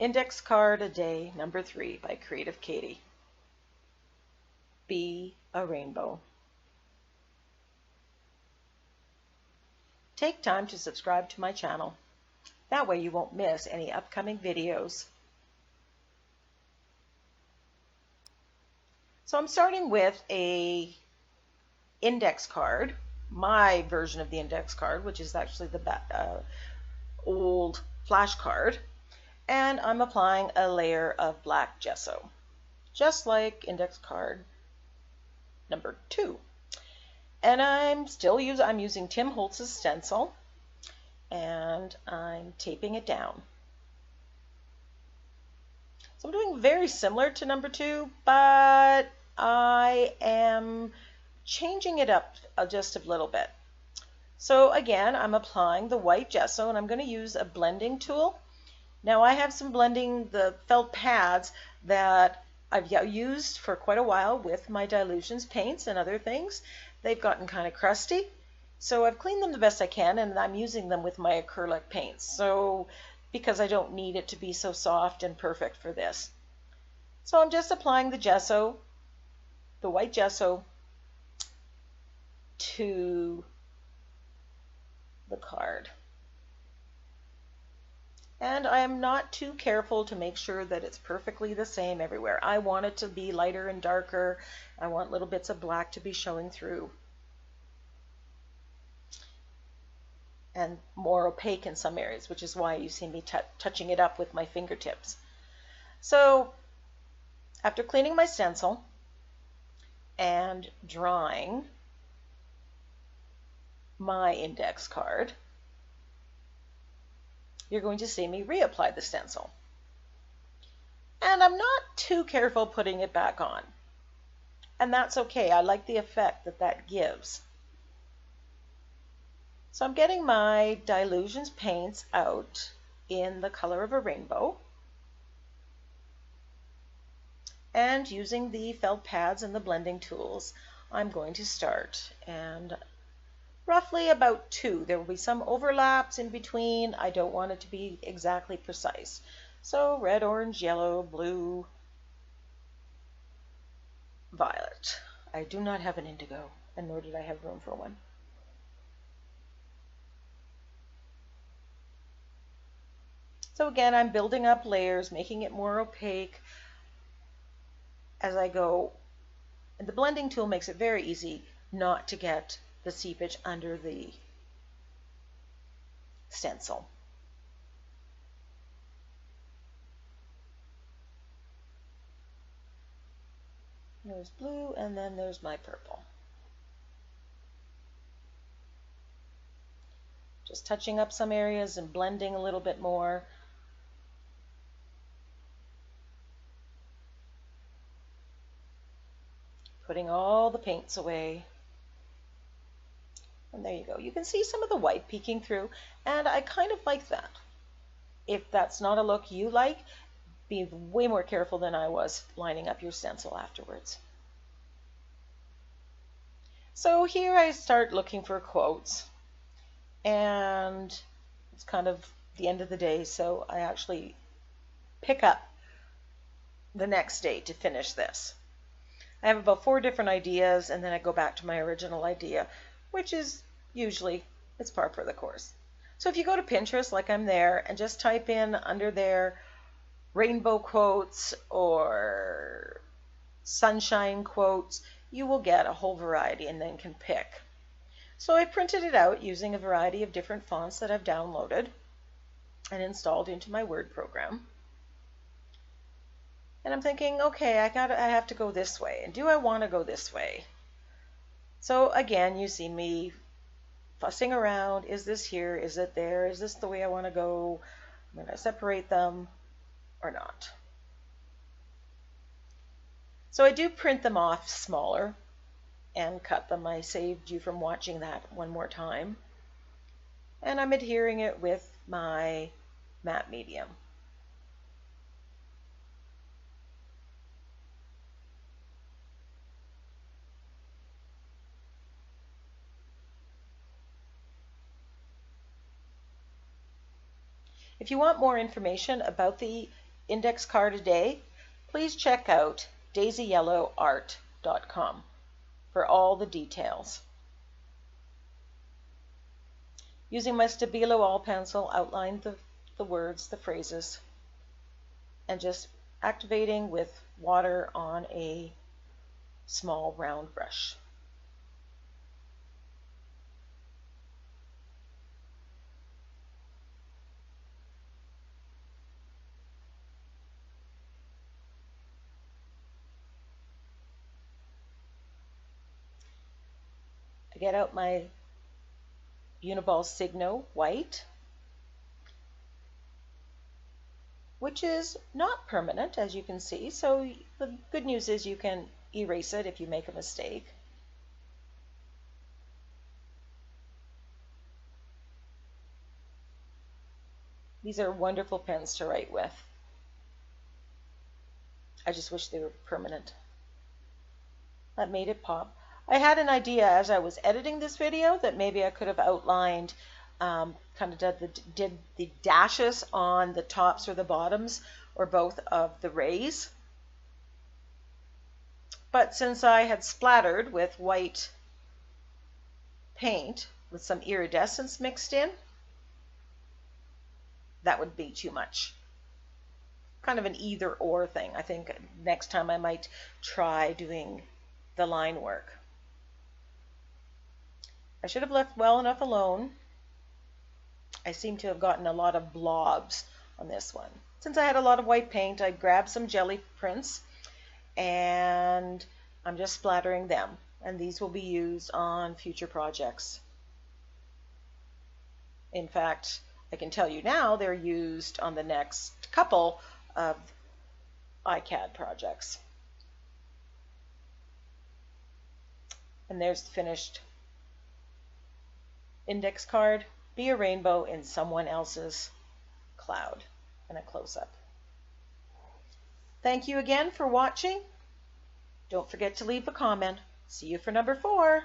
Index Card a Day, number 3 by Creative Katie. Be a rainbow. Take time to subscribe to my channel. That way you won't miss any upcoming videos. So I'm starting with a index card, my version of the index card, which is actually the old flash card, and I'm applying a layer of black gesso, just like index card number 2. And I'm using Tim Holtz's stencil, and I'm taping it down. So I'm doing very similar to number 2, but I am changing it up just a little bit. So again, I'm applying the white gesso, and I'm going to use a blending tool. Now I have some the felt pads that I've used for quite a while with my dilutions paints and other things. They've gotten kind of crusty, so I've cleaned them the best I can, and I'm using them with my acrylic paints. So because I don't need it to be so soft and perfect for this. So I'm just applying the gesso, the white gesso, to the card. And I am not too careful to make sure that it's perfectly the same everywhere. I want it to be lighter and darker. I want little bits of black to be showing through, and more opaque in some areas, which is why you see me touching it up with my fingertips. So after cleaning my stencil and drawing my index card, you're going to see me reapply the stencil. And I'm not too careful putting it back on. And that's okay. I like the effect that that gives. So I'm getting my dilutions paints out in the color of a rainbow, and using the felt pads and the blending tools, I'm going to start. And roughly about 2. There will be some overlaps in between. I don't want it to be exactly precise. So red, orange, yellow, blue, violet. I do not have an indigo, and nor did I have room for one. So again, I'm building up layers, making it more opaque as I go. And the blending tool makes it very easy not to get the seepage under the stencil. There's blue, and then there's my purple. Just touching up some areas and blending a little bit more. Putting all the paints away. And there you go. You can see some of the white peeking through, and I kind of like that. If that's not a look you like, be way more careful than I was lining up your stencil afterwards. So here I start looking for quotes, and it's kind of the end of the day, so I actually pick up the next day to finish this. I have about 4 different ideas, and then I go back to my original idea, which is usually, it's par for the course. So if you go to Pinterest, like I'm there, and just type in under there rainbow quotes or sunshine quotes, you will get a whole variety and then can pick. So I printed it out using a variety of different fonts that I've downloaded and installed into my Word program. And I'm thinking, okay, I have to go this way. And do I want to go this way? So again, you see me fussing around. Is this here? Is it there? Is this the way I want to go? I'm going to separate them or not. So I do print them off smaller and cut them. I saved you from watching that one more time. And I'm adhering it with my matte medium. If you want more information about the index card a day, please check out daisyyellowart.com for all the details. Using my Stabilo all pencil, outline the words, the phrases, and just activating with water on a small round brush. I get out my Uniball Signo white, which is not permanent, as you can see, so the good news is you can erase it if you make a mistake. These are wonderful pens to write with. I just wish they were permanent. That made it pop. I had an idea as I was editing this video that maybe I could have outlined, kind of did the dashes on the tops or the bottoms or both of the rays. But since I had splattered with white paint with some iridescence mixed in, that would be too much. Kind of an either or thing. I think next time I might try doing the line work. I should have left well enough alone. I seem to have gotten a lot of blobs on this one. Since I had a lot of white paint, I grabbed some jelly prints and I'm just splattering them. And these will be used on future projects. In fact, I can tell you now they're used on the next couple of ICAD projects. And there's the finished index card. Be a rainbow in someone else's cloud. And a close-up. Thank you again for watching. Don't forget to leave a comment. See you for number 4.